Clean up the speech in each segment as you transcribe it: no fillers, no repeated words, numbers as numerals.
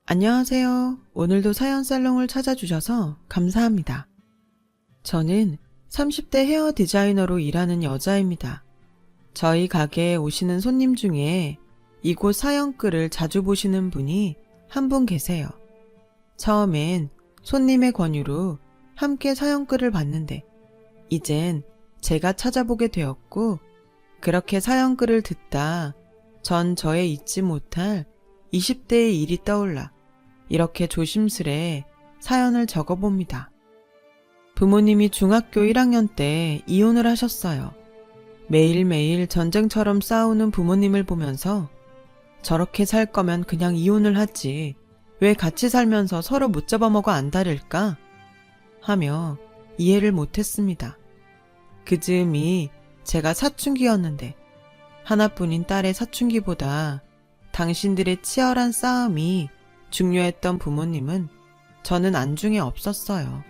안녕하세요. 오늘도 사연살롱을 찾아주셔서 감사합니다. 저는 30대 헤어 디자이너로 일하는 여자입니다. 저희 가게에 오시는 손님 중에 이곳 사연글을 자주 보시는 분이 한 분 계세요. 처음엔 손님의 권유로 함께 사연글을 봤는데 이젠 제가 찾아보게 되었고, 그렇게 사연글을 듣다 전 저의 잊지 못할 20대의 일이 떠올라 이렇게 조심스레 사연을 적어봅니다. 부모님이 중학교 1학년 때 이혼을 하셨어요. 매일매일 전쟁처럼 싸우는 부모님을 보면서 저렇게 살 거면 그냥 이혼을 하지, 왜 같이 살면서 서로 못 잡아먹어 안달을까? 하며 이해를 못했습니다. 그 즈음이 제가 사춘기였는데 하나뿐인 딸의 사춘기보다 당신들의 치열한 싸움이 중요했던 부모님은 저는 안중에 없었어요.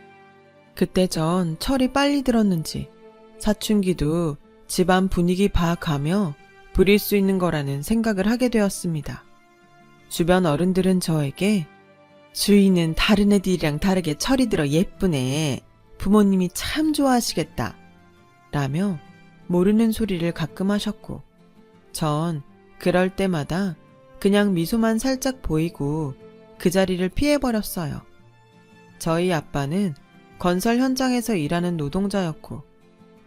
그때 전 철이 빨리 들었는지 사춘기도 집안 분위기 파악하며 부릴 수 있는 거라는 생각을 하게 되었습니다. 주변 어른들은 저에게 주인은 다른 애들이랑 다르게 철이 들어 예쁘네, 부모님이 참 좋아하시겠다 라며 모르는 소리를 가끔 하셨고, 전 그럴 때마다 그냥 미소만 살짝 보이고 그 자리를 피해버렸어요. 저희 아빠는 건설 현장에서 일하는 노동자였고,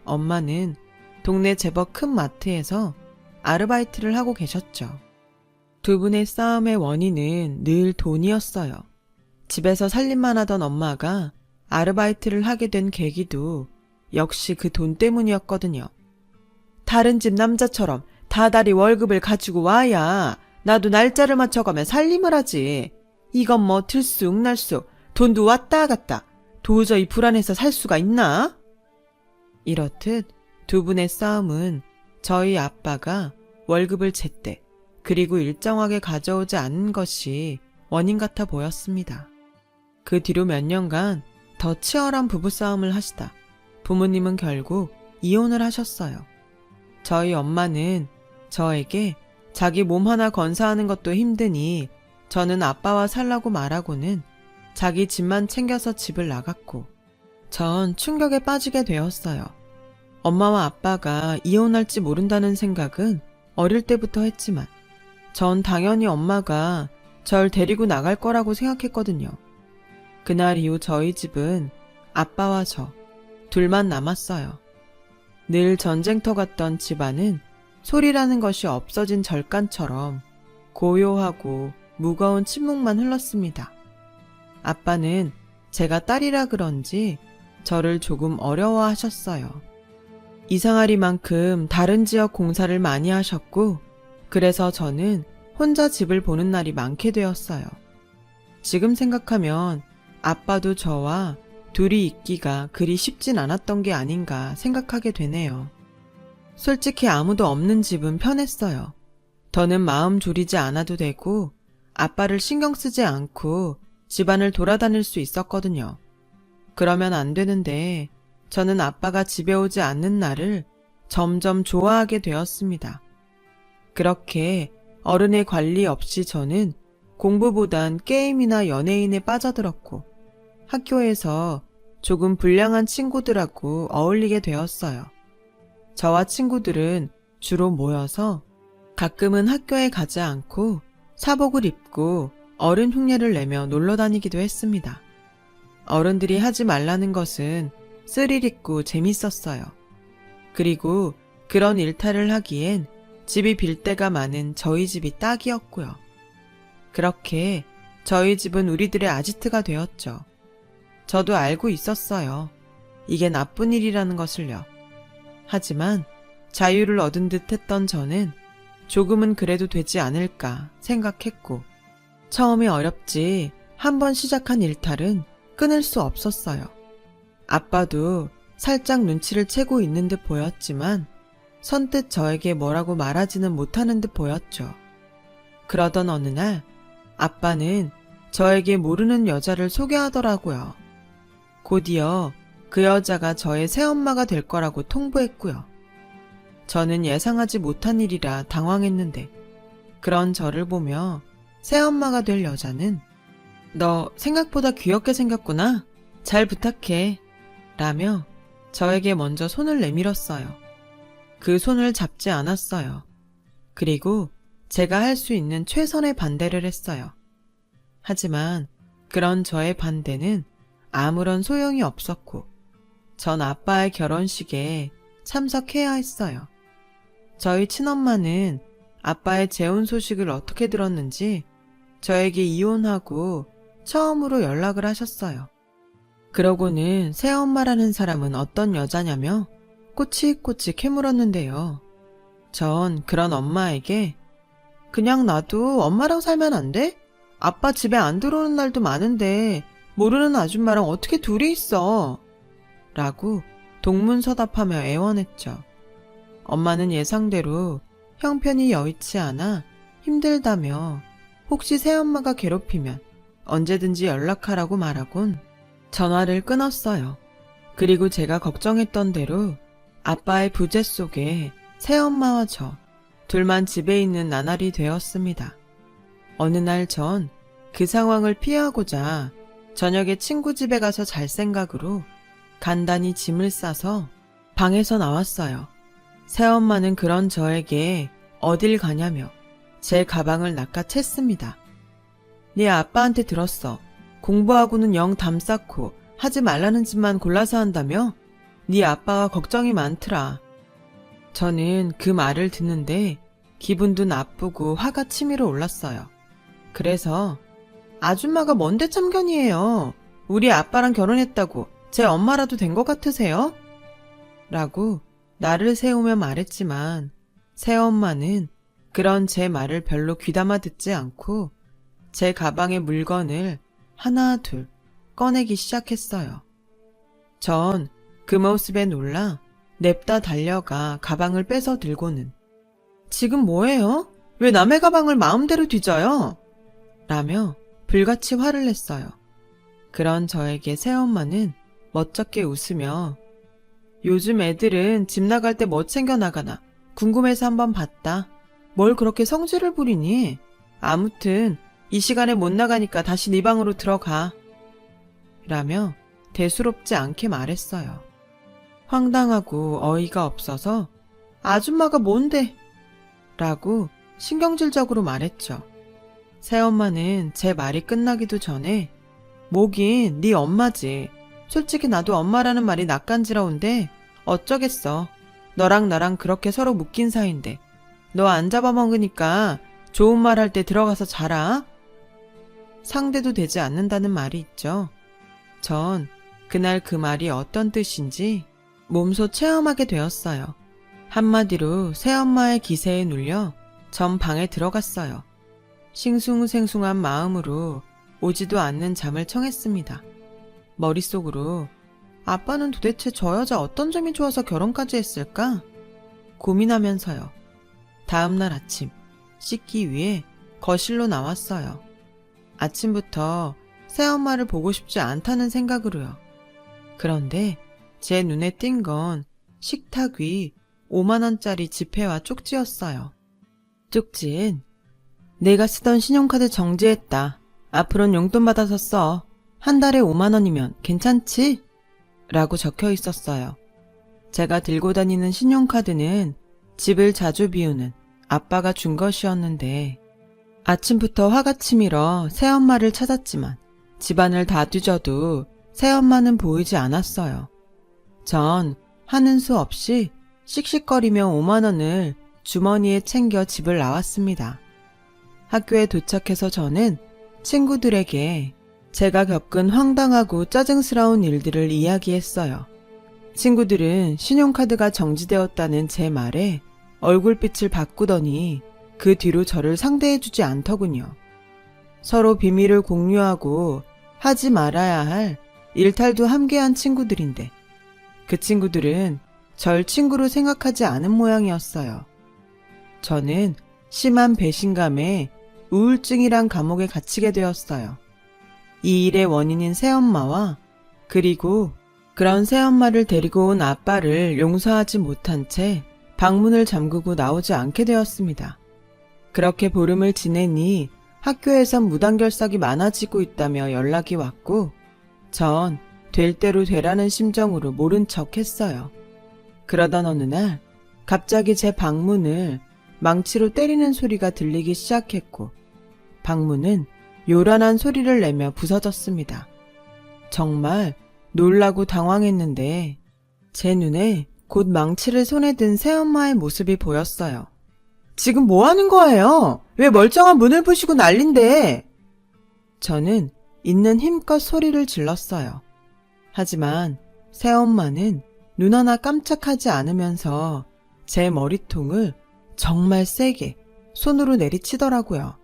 엄마는 동네 제법 큰 마트에서 아르바이트를 하고 계셨죠. 두 분의 싸움의 원인은 늘 돈이었어요. 집에서 살림만 하던 엄마가 아르바이트를 하게 된 계기도 역시 그 돈 때문이었거든요. 다른 집 남자처럼 다달이 월급을 가지고 와야 나도 날짜를 맞춰가며 살림을 하지. 이건 뭐 들쑥날쑥 돈도 왔다 갔다 도저히 불안해서 살 수가 있나? 이렇듯 두 분의 싸움은 저희 아빠가 월급을 제때 그리고 일정하게 가져오지 않은 것이 원인 같아 보였습니다. 그 뒤로 몇 년간 더 치열한 부부싸움을 하시다 부모님은 결국 이혼을 하셨어요. 저희 엄마는 저에게 자기 몸 하나 건사하는 것도 힘드니 저는 아빠와 살라고 말하고는 자기 집만 챙겨서 집을 나갔고, 전 충격에 빠지게 되었어요. 엄마와 아빠가 이혼할지 모른다는 생각은 어릴 때부터 했지만 전 당연히 엄마가 절 데리고 나갈 거라고 생각했거든요. 그날 이후 저희 집은 아빠와 저 둘만 남았어요. 늘 전쟁터 같던 집안은 소리라는 것이 없어진 절간처럼 고요하고 무거운 침묵만 흘렀습니다. 아빠는 제가 딸이라 그런지 저를 조금 어려워하셨어요. 이상하리만큼 다른 지역 공사를 많이 하셨고, 그래서 저는 혼자 집을 보는 날이 많게 되었어요. 지금 생각하면 아빠도 저와 둘이 있기가 그리 쉽진 않았던 게 아닌가 생각하게 되네요. 솔직히 아무도 없는 집은 편했어요. 더는 마음 졸이지 않아도 되고 아빠를 신경 쓰지 않고 집안을 돌아다닐 수 있었거든요. 그러면 안 되는데 저는 아빠가 집에 오지 않는 날을 점점 좋아하게 되었습니다. 그렇게 어른의 관리 없이 저는 공부보단 게임이나 연예인에 빠져들었고, 학교에서 조금 불량한 친구들하고 어울리게 되었어요. 저와 친구들은 주로 모여서 가끔은 학교에 가지 않고 사복을 입고 어른 흉내를 내며 놀러 다니기도 했습니다. 어른들이 하지 말라는 것은 스릴 있고 재밌었어요. 그리고 그런 일탈을 하기엔 집이 빌 데가 많은 저희 집이 딱이었고요. 그렇게 저희 집은 우리들의 아지트가 되었죠. 저도 알고 있었어요. 이게 나쁜 일이라는 것을요. 하지만 자유를 얻은 듯 했던 저는 조금은 그래도 되지 않을까 생각했고, 처음에 어렵지 한번 시작한 일탈은 끊을 수 없었어요. 아빠도 살짝 눈치를 채고 있는 듯 보였지만 선뜻 저에게 뭐라고 말하지는 못하는 듯 보였죠. 그러던 어느 날 아빠는 저에게 모르는 여자를 소개하더라고요. 곧이어 그 여자가 저의 새엄마가 될 거라고 통보했고요. 저는 예상하지 못한 일이라 당황했는데, 그런 저를 보며 새엄마가 될 여자는 너 생각보다 귀엽게 생겼구나. 잘 부탁해. 라며 저에게 먼저 손을 내밀었어요. 그 손을 잡지 않았어요. 그리고 제가 할 수 있는 최선의 반대를 했어요. 하지만 그런 저의 반대는 아무런 소용이 없었고 전 아빠의 결혼식에 참석해야 했어요. 저희 친엄마는 아빠의 재혼 소식을 어떻게 들었는지 저에게 이혼하고 처음으로 연락을 하셨어요. 그러고는 새엄마라는 사람은 어떤 여자냐며 꼬치꼬치 캐물었는데요. 전 그런 엄마에게 그냥 나도 엄마랑 살면 안 돼? 아빠 집에 안 들어오는 날도 많은데 모르는 아줌마랑 어떻게 둘이 있어? 라고 동문서답하며 애원했죠. 엄마는 예상대로 형편이 여의치 않아 힘들다며 혹시 새엄마가 괴롭히면 언제든지 연락하라고 말하곤 전화를 끊었어요. 그리고 제가 걱정했던 대로 아빠의 부재 속에 새엄마와 저 둘만 집에 있는 나날이 되었습니다. 어느 날 전 그 상황을 피하고자 저녁에 친구 집에 가서 잘 생각으로 간단히 짐을 싸서 방에서 나왔어요. 새엄마는 그런 저에게 어딜 가냐며 제 가방을 낚아챘습니다. 네 아빠한테 들었어. 공부하고는 영 담쌓고 하지 말라는 짓만 골라서 한다며? 네 아빠가 걱정이 많더라. 저는 그 말을 듣는데 기분도 나쁘고 화가 치밀어 올랐어요. 그래서 아줌마가 뭔데 참견이에요. 우리 아빠랑 결혼했다고 제 엄마라도 된 것 같으세요? 라고 나를 세우며 말했지만 새엄마는 그런 제 말을 별로 귀담아 듣지 않고 제 가방의 물건을 하나 둘 꺼내기 시작했어요. 전 그 모습에 놀라 냅다 달려가 가방을 빼서 들고는 지금 뭐해요? 왜 남의 가방을 마음대로 뒤져요? 라며 불같이 화를 냈어요. 그런 저에게 새엄마는 멋쩍게 웃으며 요즘 애들은 집 나갈 때 뭐 챙겨 나가나 궁금해서 한번 봤다. 뭘 그렇게 성질을 부리니? 아무튼 이 시간에 못 나가니까 다시 네 방으로 들어가. 라며 대수롭지 않게 말했어요. 황당하고 어이가 없어서 아줌마가 뭔데? 라고 신경질적으로 말했죠. 새엄마는 제 말이 끝나기도 전에 뭐긴 네 엄마지. 솔직히 나도 엄마라는 말이 낯간지러운데 어쩌겠어. 너랑 나랑 그렇게 서로 묶인 사이인데 너 안 잡아먹으니까 좋은 말 할 때 들어가서 자라. 상대도 되지 않는다는 말이 있죠. 전 그날 그 말이 어떤 뜻인지 몸소 체험하게 되었어요. 한마디로 새엄마의 기세에 눌려 전 방에 들어갔어요. 싱숭생숭한 마음으로 오지도 않는 잠을 청했습니다. 머릿속으로 아빠는 도대체 저 여자 어떤 점이 좋아서 결혼까지 했을까? 고민하면서요. 다음날 아침 씻기 위해 거실로 나왔어요. 아침부터 새엄마를 보고 싶지 않다는 생각으로요. 그런데 제 눈에 띈 건 식탁 위 5만원짜리 지폐와 쪽지였어요. 쪽지엔 내가 쓰던 신용카드 정지했다. 앞으로는 용돈 받아서 써. 한 달에 5만원이면 괜찮지? 라고 적혀 있었어요. 제가 들고 다니는 신용카드는 집을 자주 비우는 아빠가 준 것이었는데 아침부터 화가 치밀어 새엄마를 찾았지만 집안을 다 뒤져도 새엄마는 보이지 않았어요. 전 하는 수 없이 씩씩거리며 5만원을 주머니에 챙겨 집을 나왔습니다. 학교에 도착해서 저는 친구들에게 제가 겪은 황당하고 짜증스러운 일들을 이야기했어요. 친구들은 신용카드가 정지되었다는 제 말에 얼굴빛을 바꾸더니 그 뒤로 저를 상대해주지 않더군요. 서로 비밀을 공유하고 하지 말아야 할 일탈도 함께한 친구들인데 그 친구들은 절 친구로 생각하지 않은 모양이었어요. 저는 심한 배신감에 우울증이란 감옥에 갇히게 되었어요. 이 일의 원인인 새엄마와 그리고 그런 새엄마를 데리고 온 아빠를 용서하지 못한 채 방문을 잠그고 나오지 않게 되었습니다. 그렇게 보름을 지내니 학교에선 무단결석이 많아지고 있다며 연락이 왔고 전 될 대로 되라는 심정으로 모른 척 했어요. 그러던 어느 날 갑자기 제 방문을 망치로 때리는 소리가 들리기 시작했고 방문은 요란한 소리를 내며 부서졌습니다. 정말 놀라고 당황했는데 제 눈에 곧 망치를 손에 든 새엄마의 모습이 보였어요. 지금 뭐 하는 거예요? 왜 멀쩡한 문을 부시고 난린데? 저는 있는 힘껏 소리를 질렀어요. 하지만 새엄마는 눈 하나 깜짝하지 않으면서 제 머리통을 정말 세게 손으로 내리치더라고요.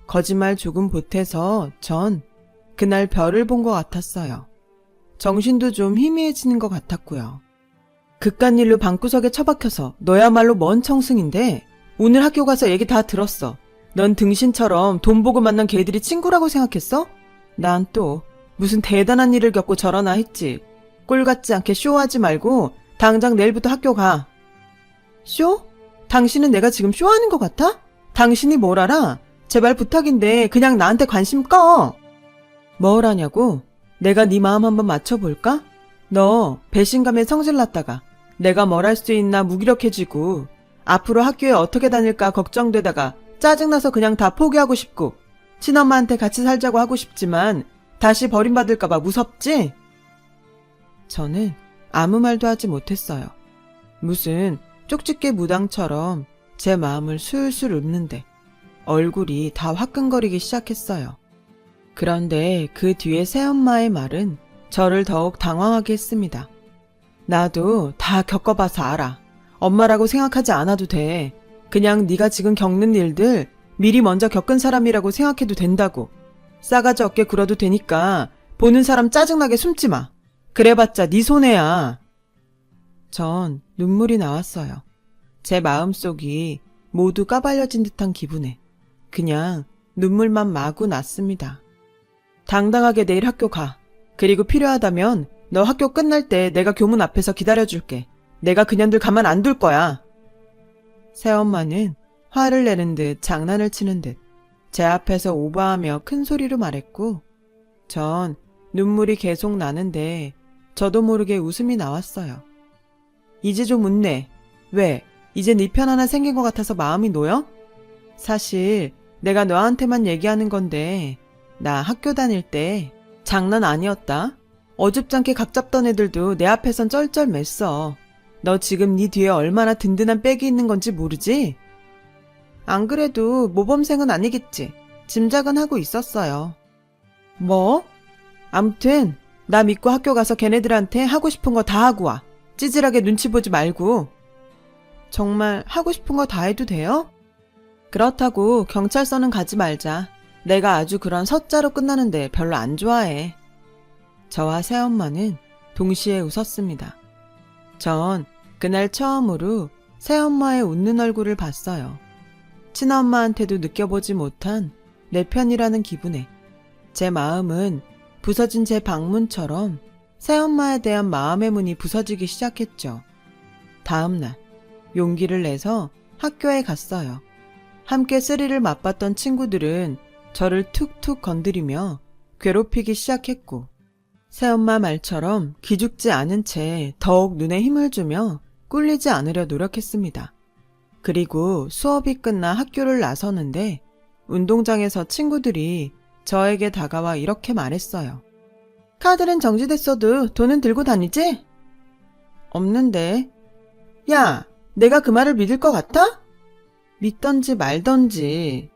거짓말 조금 보태서 전 그날 별을 본 것 같았어요. 정신도 좀 희미해지는 것 같았고요. 그깟 일로 방구석에 처박혀서 너야말로 뭔 청승인데 오늘 학교 가서 얘기 다 들었어. 넌 등신처럼 돈 보고 만난 걔들이 친구라고 생각했어? 난 또 무슨 대단한 일을 겪고 저러나 했지. 꼴 같지 않게 쇼하지 말고 당장 내일부터 학교 가. 쇼? 당신은 내가 지금 쇼하는 것 같아? 당신이 뭘 알아? 제발 부탁인데 그냥 나한테 관심 꺼. 뭘 하냐고? 내가 네 마음 한번 맞춰볼까? 너 배신감에 성질났다가 내가 뭘 할 수 있나 무기력해지고 앞으로 학교에 어떻게 다닐까 걱정되다가 짜증나서 그냥 다 포기하고 싶고 친엄마한테 같이 살자고 하고 싶지만 다시 버림받을까봐 무섭지? 저는 아무 말도 하지 못했어요. 무슨 쪽집게 무당처럼 제 마음을 술술 읊는데 얼굴이 다 화끈거리기 시작했어요. 그런데 그 뒤에 새엄마의 말은 저를 더욱 당황하게 했습니다. 나도 다 겪어봐서 알아. 엄마라고 생각하지 않아도 돼. 그냥 네가 지금 겪는 일들 미리 먼저 겪은 사람이라고 생각해도 된다고. 싸가지 없게 굴어도 되니까 보는 사람 짜증나게 숨지 마. 그래봤자 네 손해야. 전 눈물이 나왔어요. 제 마음속이 모두 까발려진 듯한 기분에 그냥 눈물만 마구 났습니다. 당당하게 내일 학교 가. 그리고 필요하다면 너 학교 끝날 때 내가 교문 앞에서 기다려줄게. 내가 그년들 가만 안 둘 거야. 새엄마는 화를 내는 듯 장난을 치는 듯 제 앞에서 오버하며 큰 소리로 말했고 전 눈물이 계속 나는데 저도 모르게 웃음이 나왔어요. 이제 좀 웃네. 왜? 이제 네 편 하나 생긴 것 같아서 마음이 놓여? 사실 내가 너한테만 얘기하는 건데 나 학교 다닐 때 장난 아니었다. 어줍잖게 각 잡던 애들도 내 앞에선 쩔쩔 맸어. 너 지금 네 뒤에 얼마나 든든한 백이 있는 건지 모르지? 안 그래도 모범생은 아니겠지. 짐작은 하고 있었어요. 뭐? 암튼 나 믿고 학교 가서 걔네들한테 하고 싶은 거 다 하고 와. 찌질하게 눈치 보지 말고. 정말 하고 싶은 거 다 해도 돼요? 그렇다고 경찰서는 가지 말자. 내가 아주 그런 서자로 끝나는데 별로 안 좋아해. 저와 새엄마는 동시에 웃었습니다. 전 그날 처음으로 새엄마의 웃는 얼굴을 봤어요. 친엄마한테도 느껴보지 못한 내 편이라는 기분에 제 마음은 부서진 제 방문처럼 새엄마에 대한 마음의 문이 부서지기 시작했죠. 다음날 용기를 내서 학교에 갔어요. 함께 쓰리를 맛봤던 친구들은 저를 툭툭 건드리며 괴롭히기 시작했고 새엄마 말처럼 기죽지 않은 채 더욱 눈에 힘을 주며 꿀리지 않으려 노력했습니다. 그리고 수업이 끝나 학교를 나서는데 운동장에서 친구들이 저에게 다가와 이렇게 말했어요. 카드는 정지됐어도 돈은 들고 다니지? 없는데. 야, 내가 그 말을 믿을 것 같아? 믿던지 말던지.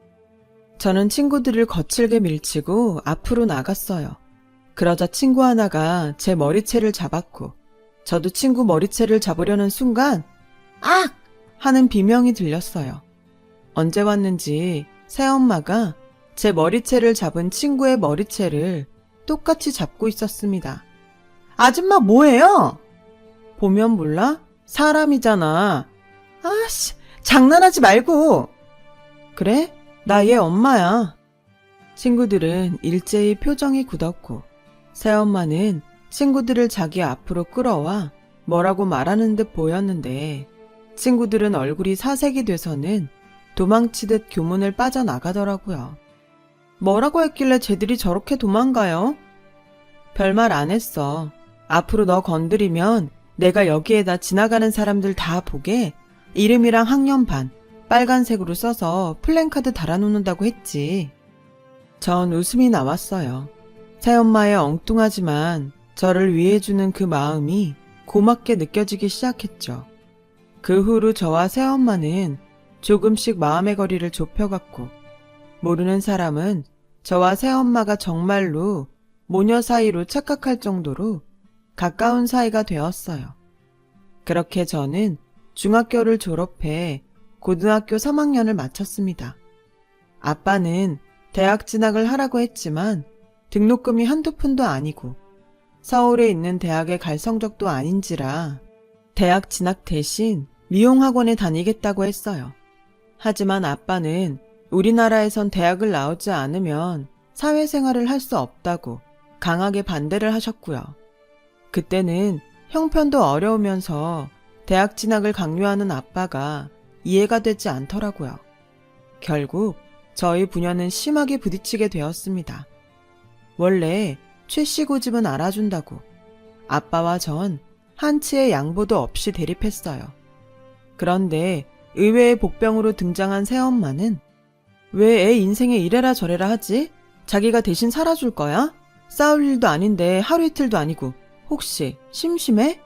저는 친구들을 거칠게 밀치고 앞으로 나갔어요. 그러자 친구 하나가 제 머리채를 잡았고 저도 친구 머리채를 잡으려는 순간 악! 하는 비명이 들렸어요. 언제 왔는지 새엄마가 제 머리채를 잡은 친구의 머리채를 똑같이 잡고 있었습니다. 아줌마 뭐예요? 보면 몰라? 사람이잖아. 아씨, 장난하지 말고. 그래? 나 얘 엄마야. 친구들은 일제히 표정이 굳었고 새엄마는 친구들을 자기 앞으로 끌어와 뭐라고 말하는 듯 보였는데 친구들은 얼굴이 사색이 돼서는 도망치듯 교문을 빠져나가더라고요. 뭐라고 했길래 쟤들이 저렇게 도망가요? 별말 안 했어. 앞으로 너 건드리면 내가 여기에다 지나가는 사람들 다 보게 이름이랑 학년반 빨간색으로 써서 플랜카드 달아놓는다고 했지. 전 웃음이 나왔어요. 새엄마의 엉뚱하지만 저를 위해주는 그 마음이 고맙게 느껴지기 시작했죠. 그 후로 저와 새엄마는 조금씩 마음의 거리를 좁혀갔고 모르는 사람은 저와 새엄마가 정말로 모녀 사이로 착각할 정도로 가까운 사이가 되었어요. 그렇게 저는 중학교를 졸업해 고등학교 3학년을 마쳤습니다. 아빠는 대학 진학을 하라고 했지만 등록금이 한두 푼도 아니고 서울에 있는 대학에 갈 성적도 아닌지라 대학 진학 대신 미용학원에 다니겠다고 했어요. 하지만 아빠는 우리나라에선 대학을 나오지 않으면 사회생활을 할 수 없다고 강하게 반대를 하셨고요. 그때는 형편도 어려우면서 대학 진학을 강요하는 아빠가 이해가 되지 않더라고요. 결국 저희 부녀는 심하게 부딪히게 되었습니다. 원래 최씨 고집은 알아준다고 아빠와 전 한치의 양보도 없이 대립했어요. 그런데 의외의 복병으로 등장한 새엄마는 왜 애 인생에 이래라 저래라 하지? 자기가 대신 살아줄 거야? 싸울 일도 아닌데 하루 이틀도 아니고 혹시 심심해?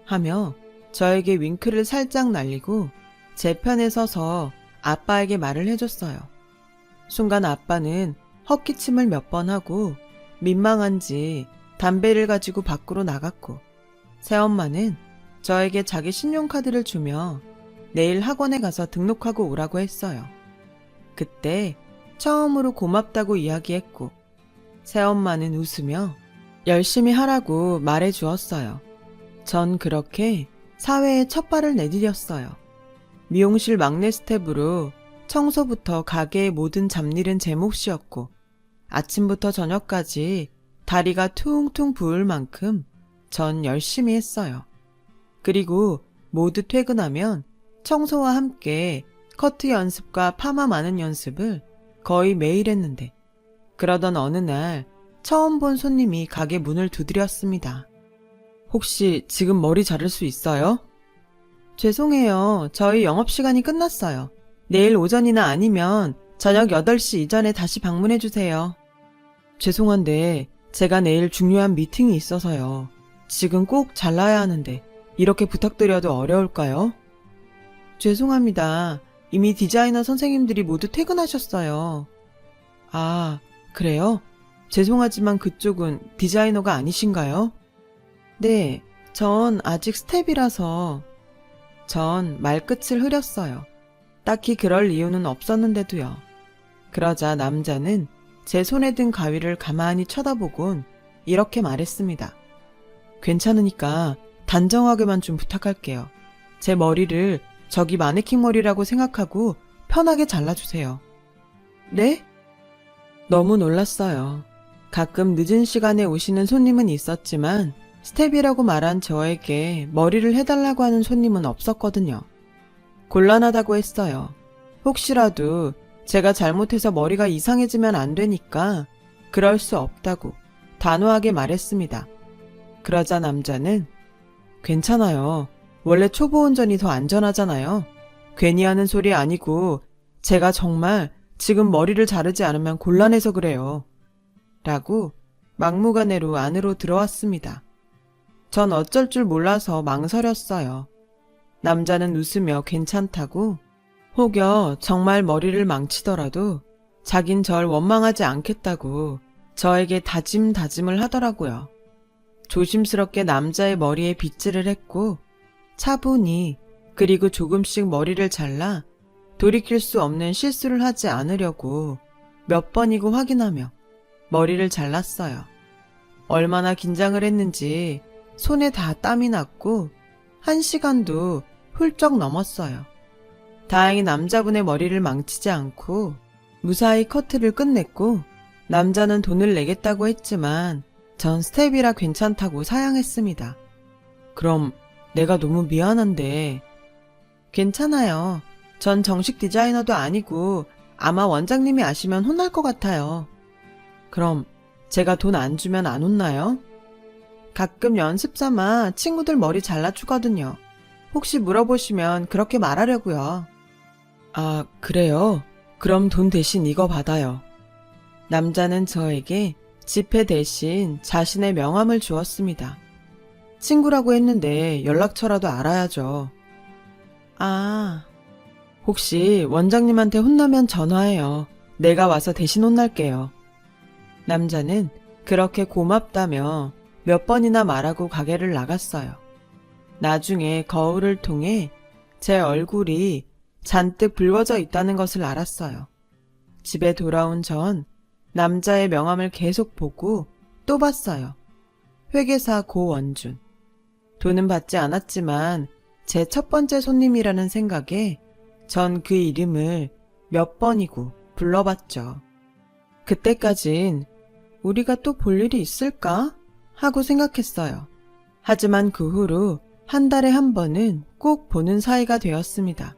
하며 저에게 윙크를 살짝 날리고 제 편에 서서 아빠에게 말을 해줬어요. 순간 아빠는 헛기침을 몇 번 하고 민망한지 담배를 가지고 밖으로 나갔고 새엄마는 저에게 자기 신용카드를 주며 내일 학원에 가서 등록하고 오라고 했어요. 그때 처음으로 고맙다고 이야기했고 새엄마는 웃으며 열심히 하라고 말해 주었어요. 전 그렇게 사회에 첫 발을 내디뎠어요. 미용실 막내 스텝으로 청소부터 가게의 모든 잡일은 제 몫이었고 아침부터 저녁까지 다리가 퉁퉁 부을 만큼 전 열심히 했어요. 그리고 모두 퇴근하면 청소와 함께 커트 연습과 파마 마는 연습을 거의 매일 했는데 그러던 어느 날 처음 본 손님이 가게 문을 두드렸습니다. 혹시 지금 머리 자를 수 있어요? 죄송해요. 저희 영업시간이 끝났어요. 내일 오전이나 아니면 저녁 8시 이전에 다시 방문해주세요. 죄송한데 제가 내일 중요한 미팅이 있어서요. 지금 꼭 잘라야 하는데 이렇게 부탁드려도 어려울까요? 죄송합니다. 이미 디자이너 선생님들이 모두 퇴근하셨어요. 아, 그래요? 죄송하지만 그쪽은 디자이너가 아니신가요? 네, 전 아직 스텝이라서. 전 말끝을 흐렸어요. 딱히 그럴 이유는 없었는데도요. 그러자 남자는 제 손에 든 가위를 가만히 쳐다보곤 이렇게 말했습니다. 괜찮으니까 단정하게만 좀 부탁할게요. 제 머리를 저기 마네킹 머리라고 생각하고 편하게 잘라주세요. 네? 너무 놀랐어요. 가끔 늦은 시간에 오시는 손님은 있었지만 스텝이라고 말한 저에게 머리를 해달라고 하는 손님은 없었거든요. 곤란하다고 했어요. 혹시라도 제가 잘못해서 머리가 이상해지면 안 되니까 그럴 수 없다고 단호하게 말했습니다. 그러자 남자는 괜찮아요. 원래 초보 운전이 더 안전하잖아요. 괜히 하는 소리 아니고 제가 정말 지금 머리를 자르지 않으면 곤란해서 그래요. 라고 막무가내로 안으로 들어왔습니다. 전 어쩔 줄 몰라서 망설였어요. 남자는 웃으며 괜찮다고 혹여 정말 머리를 망치더라도 자긴 절 원망하지 않겠다고 저에게 다짐을 하더라고요. 조심스럽게 남자의 머리에 빗질을 했고 차분히 그리고 조금씩 머리를 잘라 돌이킬 수 없는 실수를 하지 않으려고 몇 번이고 확인하며 머리를 잘랐어요. 얼마나 긴장을 했는지 손에 다 땀이 났고 1시간도 훌쩍 넘었어요. 다행히 남자분의 머리를 망치지 않고 무사히 커트를 끝냈고 남자는 돈을 내겠다고 했지만 전 스텝이라 괜찮다고 사양했습니다. 그럼 내가 너무 미안한데. 괜찮아요. 전 정식 디자이너도 아니고 아마 원장님이 아시면 혼날 것 같아요. 그럼 제가 돈 안 주면 안 혼나요? 가끔 연습 삼아 친구들 머리 잘라주거든요. 혹시 물어보시면 그렇게 말하려고요. 아, 그래요? 그럼 돈 대신 이거 받아요. 남자는 저에게 지폐 대신 자신의 명함을 주었습니다. 친구라고 했는데 연락처라도 알아야죠. 아, 혹시 원장님한테 혼나면 전화해요. 내가 와서 대신 혼날게요. 남자는 그렇게 고맙다며 몇 번이나 말하고 가게를 나갔어요. 나중에 거울을 통해 제 얼굴이 잔뜩 붉어져 있다는 것을 알았어요. 집에 돌아온 전 남자의 명함을 계속 보고 또 봤어요. 회계사 고원준. 돈은 받지 않았지만 제 첫 번째 손님이라는 생각에 전 그 이름을 몇 번이고 불러봤죠. 그때까진 우리가 또 볼 일이 있을까? 하고 생각했어요. 하지만 그 후로 한 달에 한 번은 꼭 보는 사이가 되었습니다.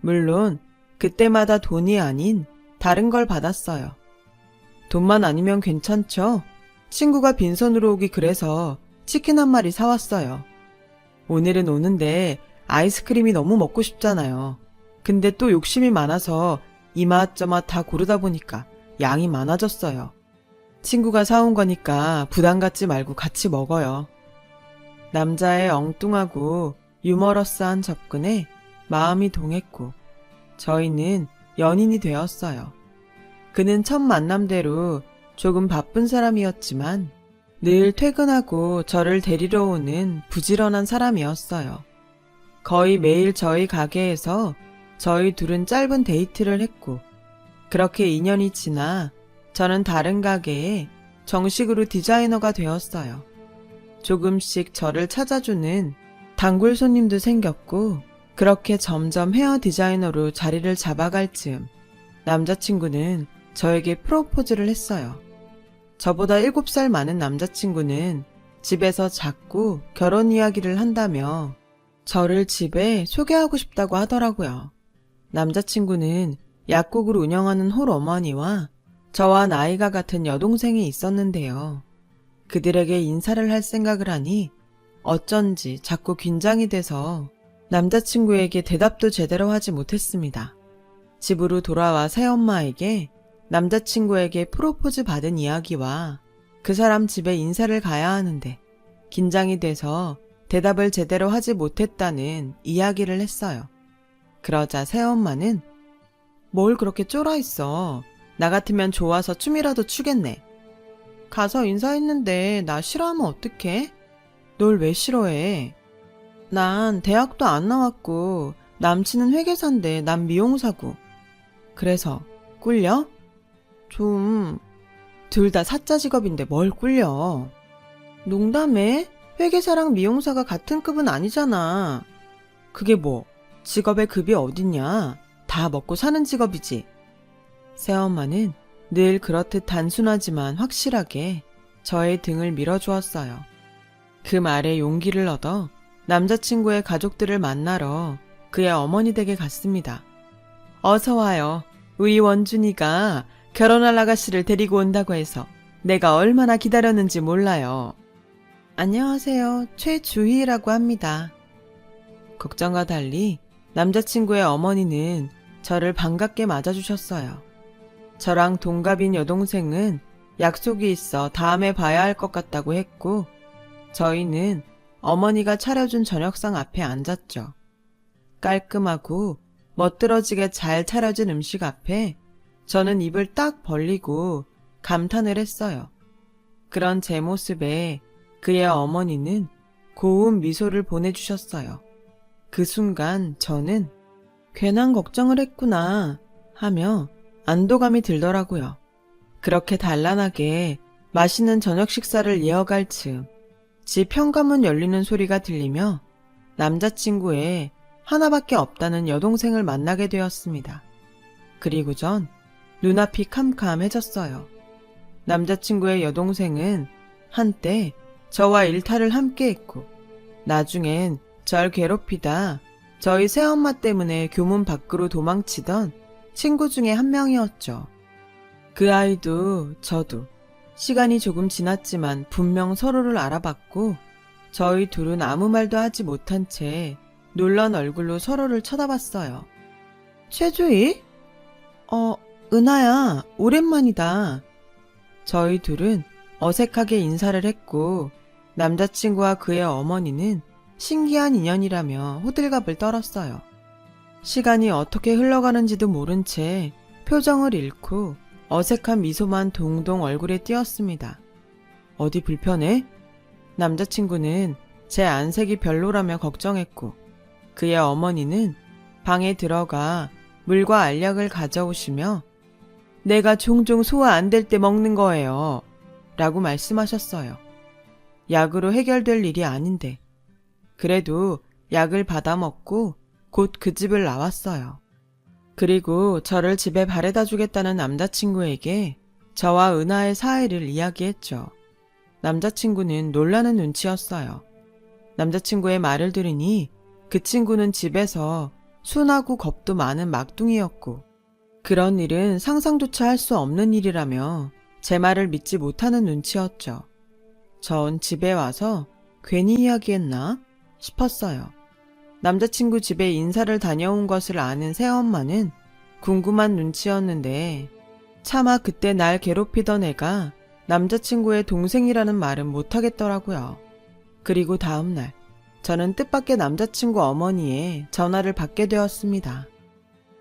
물론 그때마다 돈이 아닌 다른 걸 받았어요. 돈만 아니면 괜찮죠? 친구가 빈손으로 오기 그래서 치킨 한 마리 사왔어요. 오늘은 오는데 아이스크림이 너무 먹고 싶잖아요. 근데 또 욕심이 많아서 이맛저맛 다 고르다 보니까 양이 많아졌어요. 친구가 사온 거니까 부담 갖지 말고 같이 먹어요. 남자의 엉뚱하고 유머러스한 접근에 마음이 동했고 저희는 연인이 되었어요. 그는 첫 만남대로 조금 바쁜 사람이었지만 늘 퇴근하고 저를 데리러 오는 부지런한 사람이었어요. 거의 매일 저희 가게에서 저희 둘은 짧은 데이트를 했고 그렇게 2년이 지나 저는 다른 가게에 정식으로 디자이너가 되었어요. 조금씩 저를 찾아주는 단골 손님도 생겼고 그렇게 점점 헤어 디자이너로 자리를 잡아갈 즈음 남자친구는 저에게 프로포즈를 했어요. 저보다 7살 많은 남자친구는 집에서 자꾸 결혼 이야기를 한다며 저를 집에 소개하고 싶다고 하더라고요. 남자친구는 약국을 운영하는 홀어머니와 저와 나이가 같은 여동생이 있었는데요. 그들에게 인사를 할 생각을 하니 어쩐지 자꾸 긴장이 돼서 남자친구에게 대답도 제대로 하지 못했습니다. 집으로 돌아와 새엄마에게 남자친구에게 프로포즈 받은 이야기와 그 사람 집에 인사를 가야 하는데 긴장이 돼서 대답을 제대로 하지 못했다는 이야기를 했어요. 그러자 새엄마는 뭘 그렇게 쫄아있어. 나 같으면 좋아서 춤이라도 추겠네. 가서 인사했는데 나 싫어하면 어떡해? 널 왜 싫어해? 난 대학도 안 나왔고 남친은 회계사인데 난 미용사고. 그래서 꿀려? 좀 둘 다 사짜 직업인데 뭘 꿀려. 농담해? 회계사랑 미용사가 같은 급은 아니잖아. 그게 뭐 직업의 급이 어딨냐. 다 먹고 사는 직업이지. 새엄마는 늘 그렇듯 단순하지만 확실하게 저의 등을 밀어주었어요. 그 말에 용기를 얻어 남자친구의 가족들을 만나러 그의 어머니 댁에 갔습니다. 어서 와요. 우리 원준이가 결혼할 아가씨를 데리고 온다고 해서 내가 얼마나 기다렸는지 몰라요. 안녕하세요. 최주희라고 합니다. 걱정과 달리 남자친구의 어머니는 저를 반갑게 맞아주셨어요. 저랑 동갑인 여동생은 약속이 있어 다음에 봐야 할 것 같다고 했고 저희는 어머니가 차려준 저녁상 앞에 앉았죠. 깔끔하고 멋들어지게 잘 차려진 음식 앞에 저는 입을 딱 벌리고 감탄을 했어요. 그런 제 모습에 그의 어머니는 고운 미소를 보내주셨어요. 그 순간 저는 괜한 걱정을 했구나 하며 안도감이 들더라고요. 그렇게 단란하게 맛있는 저녁 식사를 이어갈 즈음 집 현관문 열리는 소리가 들리며 남자친구의 하나밖에 없다는 여동생을 만나게 되었습니다. 그리고 전 눈앞이 캄캄해졌어요. 남자친구의 여동생은 한때 저와 일탈을 함께 했고 나중엔 절 괴롭히다 저희 새엄마 때문에 교문 밖으로 도망치던 친구 중에 한 명이었죠. 그 아이도 저도 시간이 조금 지났지만 분명 서로를 알아봤고 저희 둘은 아무 말도 하지 못한 채 놀란 얼굴로 서로를 쳐다봤어요. 최주희? 은하야, 오랜만이다. 저희 둘은 어색하게 인사를 했고 남자친구와 그의 어머니는 신기한 인연이라며 호들갑을 떨었어요. 시간이 어떻게 흘러가는지도 모른 채 표정을 잃고 어색한 미소만 동동 얼굴에 띄었습니다. 어디 불편해? 남자친구는 제 안색이 별로라며 걱정했고 그의 어머니는 방에 들어가 물과 알약을 가져오시며 내가 종종 소화 안 될 때 먹는 거예요. 라고 말씀하셨어요. 약으로 해결될 일이 아닌데. 그래도 약을 받아 먹고 곧 그 집을 나왔어요. 그리고 저를 집에 바래다 주겠다는 남자친구에게 저와 은하의 사이를 이야기했죠. 남자친구는 놀라는 눈치였어요. 남자친구의 말을 들으니 그 친구는 집에서 순하고 겁도 많은 막둥이였고 그런 일은 상상조차 할 수 없는 일이라며 제 말을 믿지 못하는 눈치였죠. 전 집에 와서 괜히 이야기했나 싶었어요. 남자친구 집에 인사를 다녀온 것을 아는 새엄마는 궁금한 눈치였는데 차마 그때 날 괴롭히던 애가 남자친구의 동생이라는 말은 못하겠더라고요. 그리고 다음날 저는 뜻밖의 남자친구 어머니의 전화를 받게 되었습니다.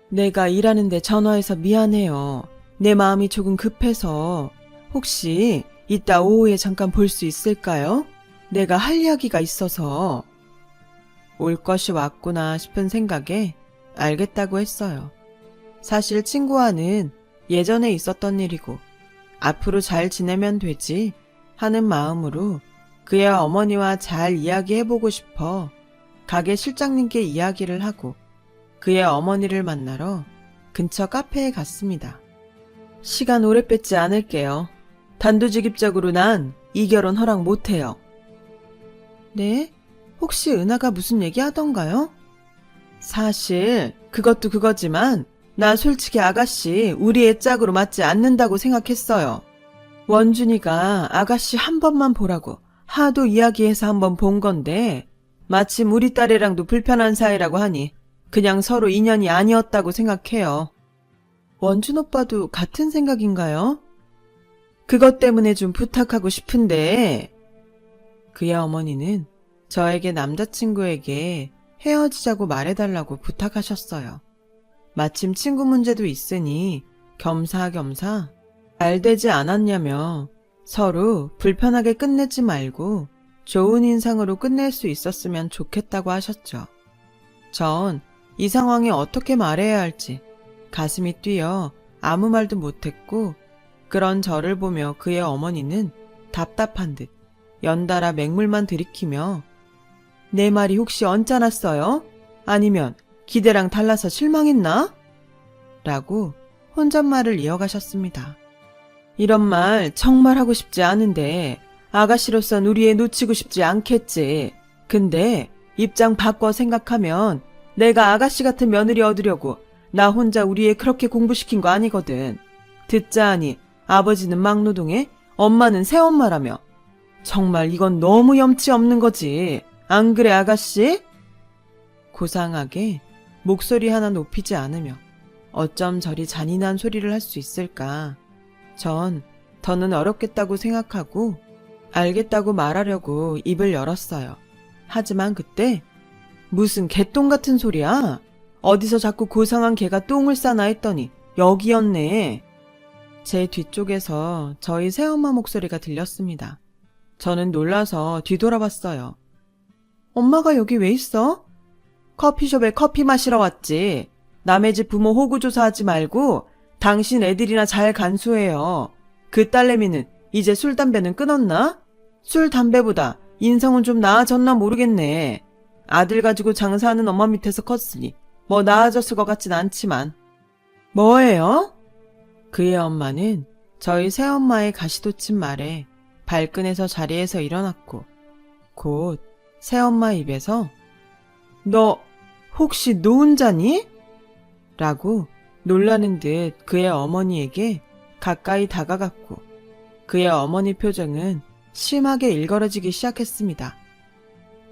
내가 일하는데 전화해서 미안해요. 내 마음이 조금 급해서 혹시 이따 오후에 잠깐 볼 수 있을까요? 내가 할 이야기가 있어서. 올 것이 왔구나 싶은 생각에 알겠다고 했어요. 사실 친구와는 예전에 있었던 일이고 앞으로 잘 지내면 되지 하는 마음으로 그의 어머니와 잘 이야기해보고 싶어 가게 실장님께 이야기를 하고 그의 어머니를 만나러 근처 카페에 갔습니다. 시간 오래 뺏지 않을게요. 단도직입적으로 난 이 결혼 허락 못해요. 네? 혹시 은하가 무슨 얘기하던가요? 사실 그것도 그거지만 나 솔직히 아가씨 우리 애 짝으로 맞지 않는다고 생각했어요. 원준이가 아가씨 한 번만 보라고 하도 이야기해서 한번 본 건데 마침 우리 딸애랑도 불편한 사이라고 하니 그냥 서로 인연이 아니었다고 생각해요. 원준 오빠도 같은 생각인가요? 그것 때문에 좀 부탁하고 싶은데 그의 어머니는 저에게 남자친구에게 헤어지자고 말해달라고 부탁하셨어요. 마침 친구 문제도 있으니 겸사겸사 잘 되지 않았냐며 서로 불편하게 끝내지 말고 좋은 인상으로 끝낼 수 있었으면 좋겠다고 하셨죠. 전 이 상황에 어떻게 말해야 할지 가슴이 뛰어 아무 말도 못했고 그런 저를 보며 그의 어머니는 답답한 듯 연달아 맹물만 들이키며 내 말이 혹시 언짢았어요? 아니면 기대랑 달라서 실망했나? 라고 혼잣말을 이어가셨습니다. 이런 말 정말 하고 싶지 않은데 아가씨로선 우리 애 놓치고 싶지 않겠지. 근데 입장 바꿔 생각하면 내가 아가씨 같은 며느리 얻으려고 나 혼자 우리 애 그렇게 공부시킨 거 아니거든. 듣자 하니 아버지는 막노동에 엄마는 새엄마라며. 정말 이건 너무 염치 없는 거지. 안 그래 아가씨? 고상하게 목소리 하나 높이지 않으며 어쩜 저리 잔인한 소리를 할 수 있을까. 전 더는 어렵겠다고 생각하고 알겠다고 말하려고 입을 열었어요. 하지만 그때 무슨 개똥 같은 소리야? 어디서 자꾸 고상한 개가 똥을 싸나 했더니 여기였네. 제 뒤쪽에서 저희 새엄마 목소리가 들렸습니다. 저는 놀라서 뒤돌아봤어요. 엄마가 여기 왜 있어? 커피숍에 커피 마시러 왔지. 남의 집 부모 호구조사하지 말고 당신 애들이나 잘 간수해요. 그 딸내미는 이제 술 담배는 끊었나? 술 담배보다 인성은 좀 나아졌나 모르겠네. 아들 가지고 장사하는 엄마 밑에서 컸으니 뭐 나아졌을 것 같진 않지만. 뭐예요? 그의 엄마는 저희 새엄마의 가시돋친 말에 발끈해서 자리에서 일어났고 곧 새엄마 입에서 너 혹시 노은자니? 라고 놀라는 듯 그의 어머니에게 가까이 다가갔고 그의 어머니 표정은 심하게 일그러지기 시작했습니다.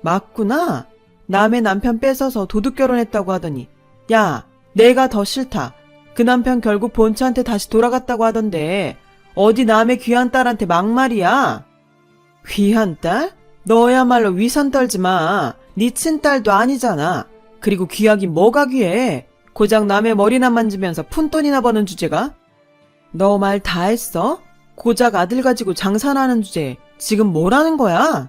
맞구나. 남의 남편 뺏어서 도둑 결혼했다고 하더니 야, 내가 더 싫다. 그 남편 결국 본처한테 다시 돌아갔다고 하던데 어디 남의 귀한 딸한테 막말이야? 귀한 딸? 너야말로 위선 떨지 마. 네 친딸도 아니잖아. 그리고 귀하긴 뭐가 귀해. 고작 남의 머리나 만지면서 푼돈이나 버는 주제가? 너 말 다 했어? 고작 아들 가지고 장사나 하는 주제에 지금 뭐라는 거야?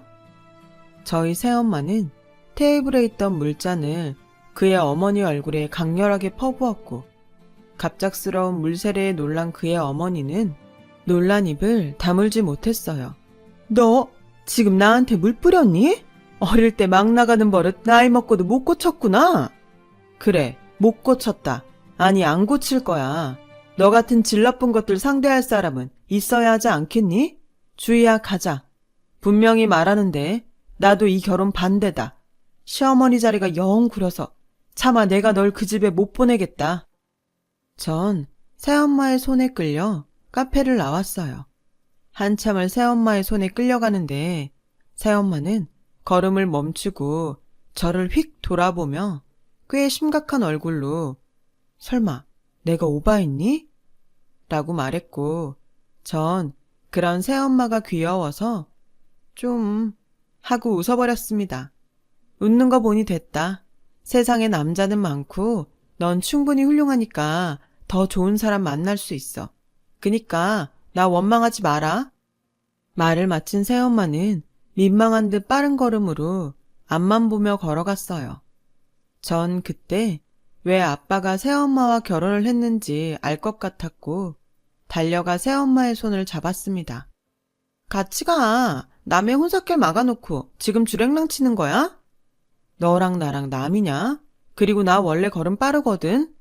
저희 새엄마는 테이블에 있던 물잔을 그의 어머니 얼굴에 강렬하게 퍼부었고 갑작스러운 물세례에 놀란 그의 어머니는 놀란 입을 다물지 못했어요. 너 지금 나한테 물 뿌렸니? 어릴 때 막 나가는 버릇 나이 먹고도 못 고쳤구나. 그래, 못 고쳤다. 아니, 안 고칠 거야. 너 같은 질 나쁜 것들 상대할 사람은 있어야 하지 않겠니? 주희야, 가자. 분명히 말하는데 나도 이 결혼 반대다. 시어머니 자리가 영 구려서 차마 내가 널 그 집에 못 보내겠다. 전 새엄마의 손에 끌려 카페를 나왔어요. 한참을 새엄마의 손에 끌려가는데 새엄마는 걸음을 멈추고 저를 휙 돌아보며 꽤 심각한 얼굴로 설마 내가 오바했니? 라고 말했고 전 그런 새엄마가 귀여워서 좀 하고 웃어버렸습니다. 웃는 거 보니 됐다. 세상에 남자는 많고 넌 충분히 훌륭하니까 더 좋은 사람 만날 수 있어. 그니까 나 원망하지 마라. 말을 마친 새엄마는 민망한 듯 빠른 걸음으로 앞만 보며 걸어갔어요. 전 그때 왜 아빠가 새엄마와 결혼을 했는지 알 것 같았고 달려가 새엄마의 손을 잡았습니다. 같이 가. 남의 혼사길 막아놓고 지금 주랭랑 치는 거야? 너랑 나랑 남이냐? 그리고 나 원래 걸음 빠르거든?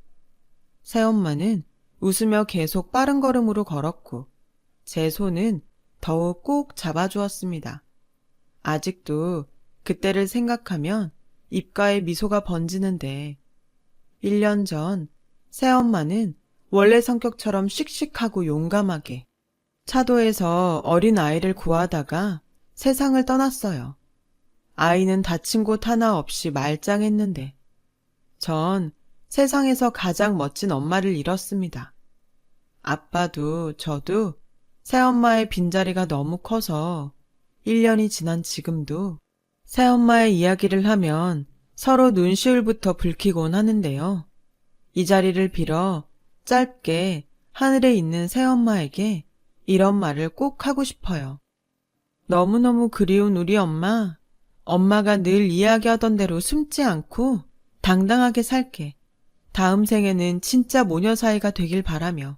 새엄마는 웃으며 계속 빠른 걸음으로 걸었고 제 손은 더욱 꼭 잡아주었습니다. 아직도 그때를 생각하면 입가에 미소가 번지는데 1년 전 새엄마는 원래 성격처럼 씩씩하고 용감하게 차도에서 어린 아이를 구하다가 세상을 떠났어요. 아이는 다친 곳 하나 없이 말짱했는데 전 세상에서 가장 멋진 엄마를 잃었습니다. 아빠도 저도 새엄마의 빈자리가 너무 커서 1년이 지난 지금도 새엄마의 이야기를 하면 서로 눈시울부터 붉히곤 하는데요. 이 자리를 빌어 짧게 하늘에 있는 새엄마에게 이런 말을 꼭 하고 싶어요. 너무너무 그리운 우리 엄마, 엄마가 늘 이야기하던 대로 숨지 않고 당당하게 살게. 다음 생에는 진짜 모녀 사이가 되길 바라며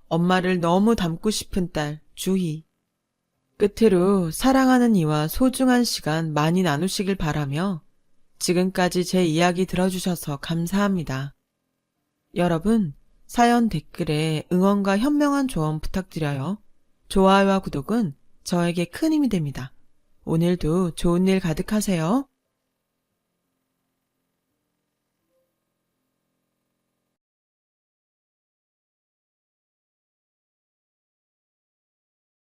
엄마를 너무 닮고 싶은 딸 주희. 끝으로 사랑하는 이와 소중한 시간 많이 나누시길 바라며 지금까지 제 이야기 들어주셔서 감사합니다. 여러분, 사연 댓글에 응원과 현명한 조언 부탁드려요. 좋아요와 구독은 저에게 큰 힘이 됩니다. 오늘도 좋은 일 가득하세요.